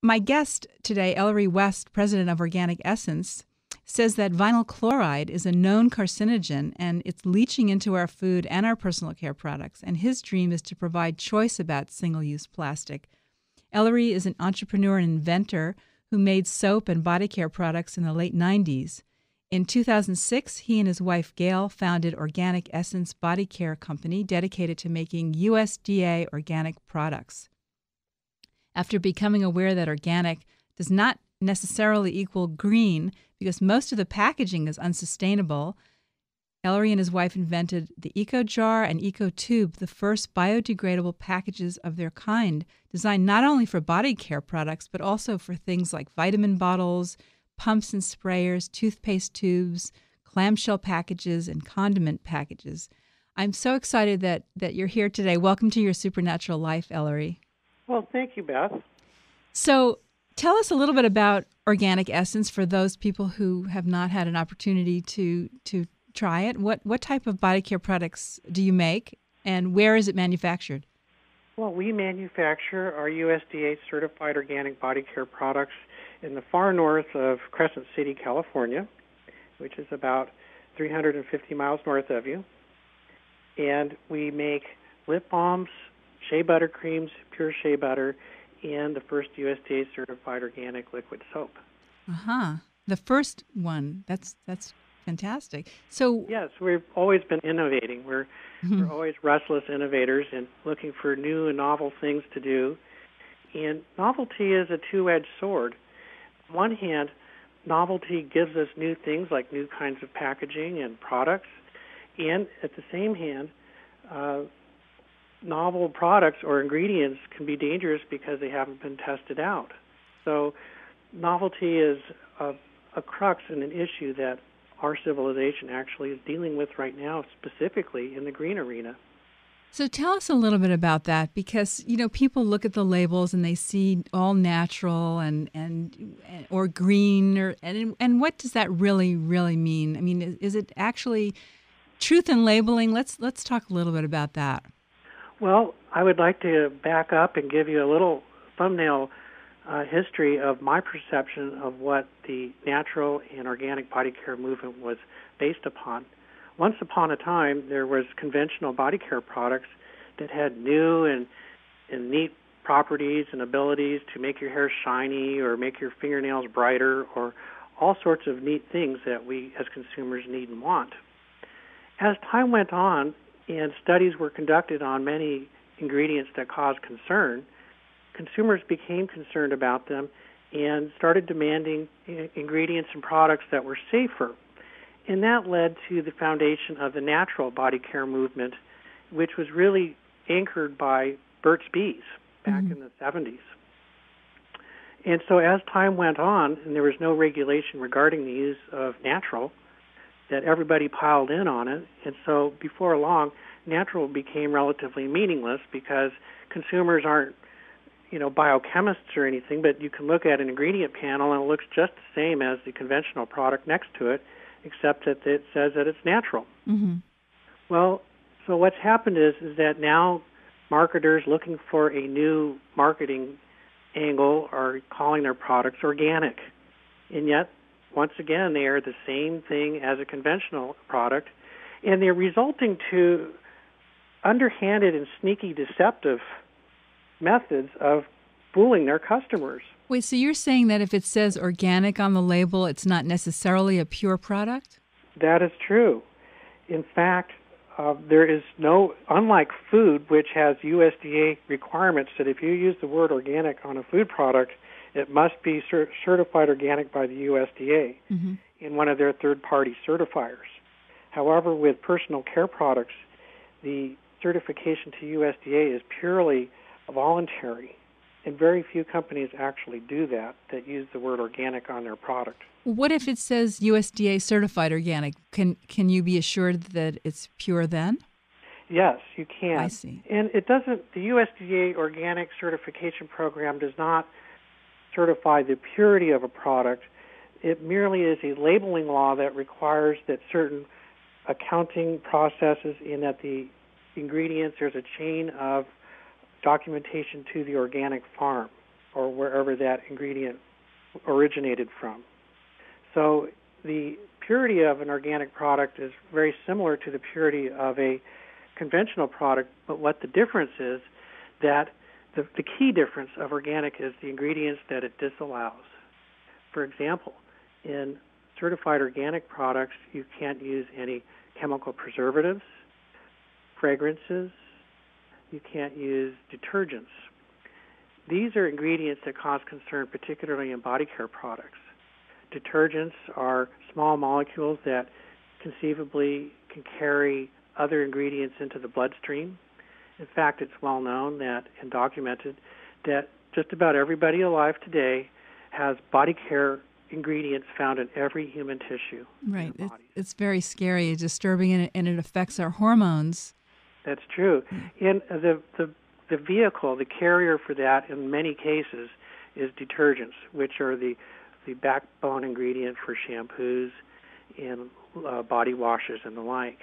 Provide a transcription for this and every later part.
my guest today, Ellery West, president of Organic Essence, says that vinyl chloride is a known carcinogen and it's leaching into our food and our personal care products. And his dream is to provide choice about single-use plastic. Ellery is an entrepreneur and inventor who made soap and body care products in the late 90s. In 2006, he and his wife, Gail, founded Organic Essence Body Care Company, dedicated to making USDA organic products. After becoming aware that organic does not necessarily equal green because most of the packaging is unsustainable, Ellery and his wife invented the Eco Jar and Eco Tube, the first biodegradable packages of their kind, designed not only for body care products, but also for things like vitamin bottles, pumps and sprayers, toothpaste tubes, clamshell packages, and condiment packages. I'm so excited that you're here today. Welcome to your supernatural life, Ellery. Well, thank you, Beth. So tell us a little bit about Organic Essence for those people who have not had an opportunity to try it. What type of body care products do you make, and where is it manufactured? Well, we manufacture our USDA-certified organic body care products in the far north of Crescent City, California, which is about 350 miles north of you. And we make lip balms, shea butter creams, pure shea butter, and the first USDA-certified organic liquid soap. The first one. That's fantastic. So yes, we've always been innovating. We're always restless innovators and looking for new and novel things to do. And novelty is a two-edged sword. On one hand, novelty gives us new things like new kinds of packaging and products, and at the same hand, novel products or ingredients can be dangerous because they haven't been tested out. So novelty is a crux and an issue that our civilization actually is dealing with right now, specifically in the green arena. So tell us a little bit about that, because people look at the labels and they see all natural and or green, and what does that really mean? I mean, is it actually truth in labeling? Let's talk a little bit about that. Well, I would like to back up and give you a little thumbnail history of my perception of what the natural and organic body care movement was based upon. Once upon a time, there was conventional body care products that had new and neat properties and abilities to make your hair shiny or make your fingernails brighter or all sorts of neat things that we as consumers need and want. As time went on and studies were conducted on many ingredients that cause concern, consumers became concerned about them and started demanding ingredients and products that were safer. And that led to the foundation of the natural body care movement, which was really anchored by Burt's Bees back in the 70s. And so as time went on, and there was no regulation regarding the use of natural, that everybody piled in on it. And so before long, natural became relatively meaningless because consumers aren't, biochemists or anything, but you can look at an ingredient panel and it looks just the same as the conventional product next to it, except that it says that it's natural. Well, so what's happened is that now marketers looking for a new marketing angle are calling their products organic. And yet, once again, they are the same thing as a conventional product, and they're resulting to underhanded and sneaky deceptive methods of fooling their customers. Wait, so you're saying that if it says organic on the label, it's not necessarily a pure product? That is true. In fact, there is no, unlike food, which has USDA requirements that if you use the word organic on a food product, it must be certified organic by the USDA in one of their third-party certifiers. However, with personal care products, the certification to USDA is purely voluntary, and very few companies actually do that use the word organic on their product. What if it says USDA certified organic? Can you be assured that it's pure then? Yes, you can. I see. And it doesn't, the USDA organic certification program does not certify the purity of a product. It merely is a labeling law that requires that certain accounting processes in that the ingredients, there's a chain of documentation to the organic farm. or wherever that ingredient originated from. So the purity of an organic product is very similar to the purity of a conventional product, but what the difference is that the key difference of organic is the ingredients that it disallows. For example, in certified organic products, you can't use any chemical preservatives, fragrances, you can't use detergents. These are ingredients that cause concern, particularly in body care products. Detergents are small molecules that conceivably can carry other ingredients into the bloodstream. In fact, it's well known that and documented that just about everybody alive today has body care ingredients found in every human tissue. Right. It's very scary, disturbing, and it affects our hormones. That's true. And the vehicle, the carrier for that in many cases is detergents, which are the backbone ingredient for shampoos and body washes and the like.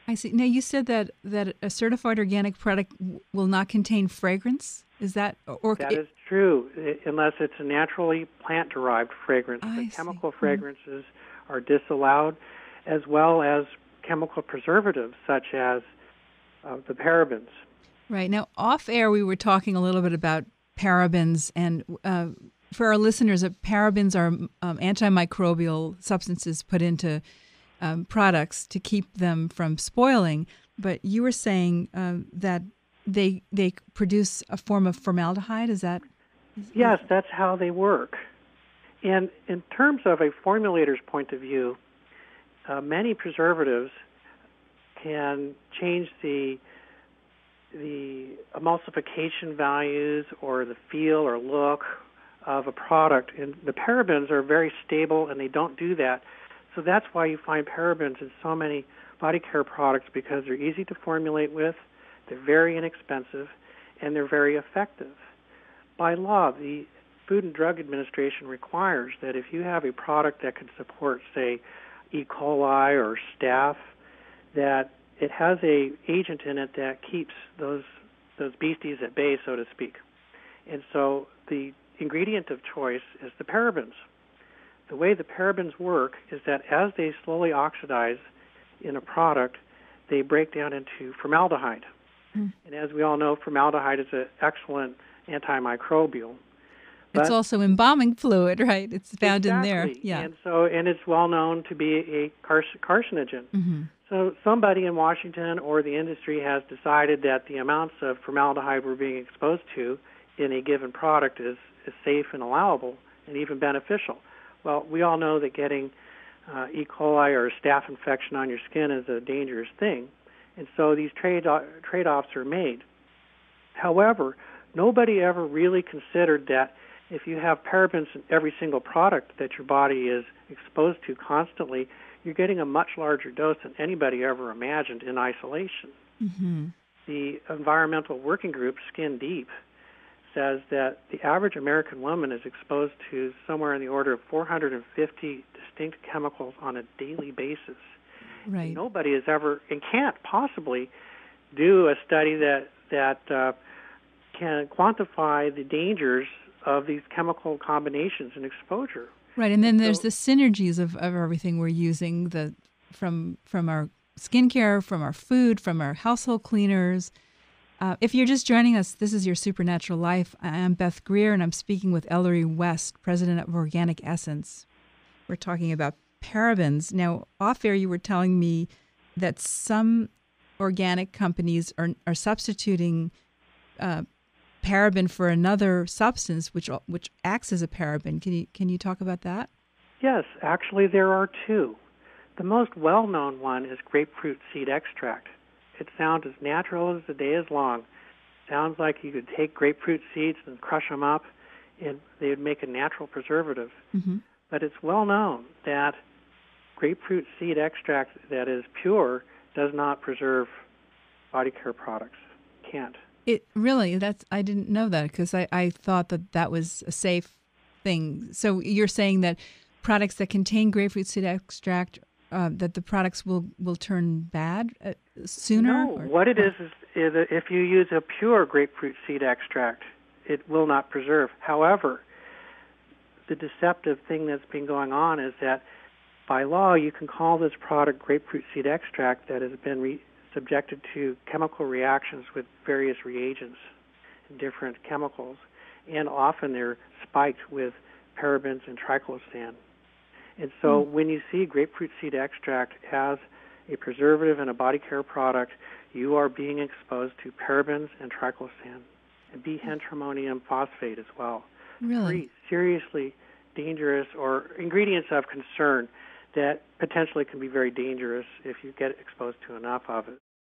I see. Now, you said that a certified organic product will not contain fragrance. Is that or that is true, unless it's a naturally plant-derived fragrance. The chemical fragrances are disallowed, as well as chemical preservatives such as the parabens. Right. Now, off air, we were talking a little bit about parabens, and for our listeners, parabens are antimicrobial substances put into products to keep them from spoiling. But you were saying that they produce a form of formaldehyde. Is that? Yes, that's how they work. And in terms of a formulator's point of view, many preservatives can change the emulsification values or the feel or look of a product. And the parabens are very stable, and they don't do that. So that's why you find parabens in so many body care products, because they're easy to formulate with, they're very inexpensive, and they're very effective. By law, the Food and Drug Administration requires that if you have a product that can support, say, E. coli or staph, that it has a agent in it that keeps those beasties at bay, so to speak. And so the ingredient of choice is the parabens. The way the parabens work is that as they slowly oxidize in a product, they break down into formaldehyde. And as we all know, formaldehyde is an excellent antimicrobial. It's also embalming fluid, right? It's found in there. Yeah. And it's well known to be a carcinogen. Mm-hmm. So somebody in Washington or the industry has decided that the amounts of formaldehyde we're being exposed to in a given product is safe and allowable and even beneficial. Well, we all know that getting E. coli or a staph infection on your skin is a dangerous thing, and so these trade-offs are made. However, nobody ever really considered that if you have parabens in every single product that your body is exposed to constantly, you're getting a much larger dose than anybody ever imagined in isolation. Mm-hmm. The Environmental Working Group, Skin Deep, says that the average American woman is exposed to somewhere in the order of 450 distinct chemicals on a daily basis. Right. And nobody has ever and can't possibly do a study that can quantify the dangers of these chemical combinations and exposure. Right, and then there's the synergies of everything we're using, from our skincare, from our food, from our household cleaners. If you're just joining us, this is Your Supernatural Life. I'm Beth Greer, and I'm speaking with Ellery West, president of Organic Essence. We're talking about parabens. Now, off air, you were telling me that some organic companies are substituting paraben for another substance, which acts as a paraben. Can you talk about that? Yes, actually, there are two. The most well-known one is grapefruit seed extract. It sounds as natural as the day is long. Sounds like you could take grapefruit seeds and crush them up, and they would make a natural preservative. Mm-hmm. But it's well known that grapefruit seed extract that is pure does not preserve body care products. Can't. It really, I didn't know that, because I thought that was a safe thing. So you're saying that products that contain grapefruit seed extract, that the products will turn bad sooner? No, what it is if you use a pure grapefruit seed extract, it will not preserve. However, the deceptive thing that's been going on is that by law, you can call this product grapefruit seed extract that has been subjected to chemical reactions with various reagents and different chemicals, and often they're spiked with parabens and triclosan. And so when you see grapefruit seed extract as a preservative and a body care product, you are being exposed to parabens and triclosan and bihentramonium phosphate as well. Really? Three seriously dangerous or ingredients of concern that potentially can be very dangerous if you get exposed to enough of it.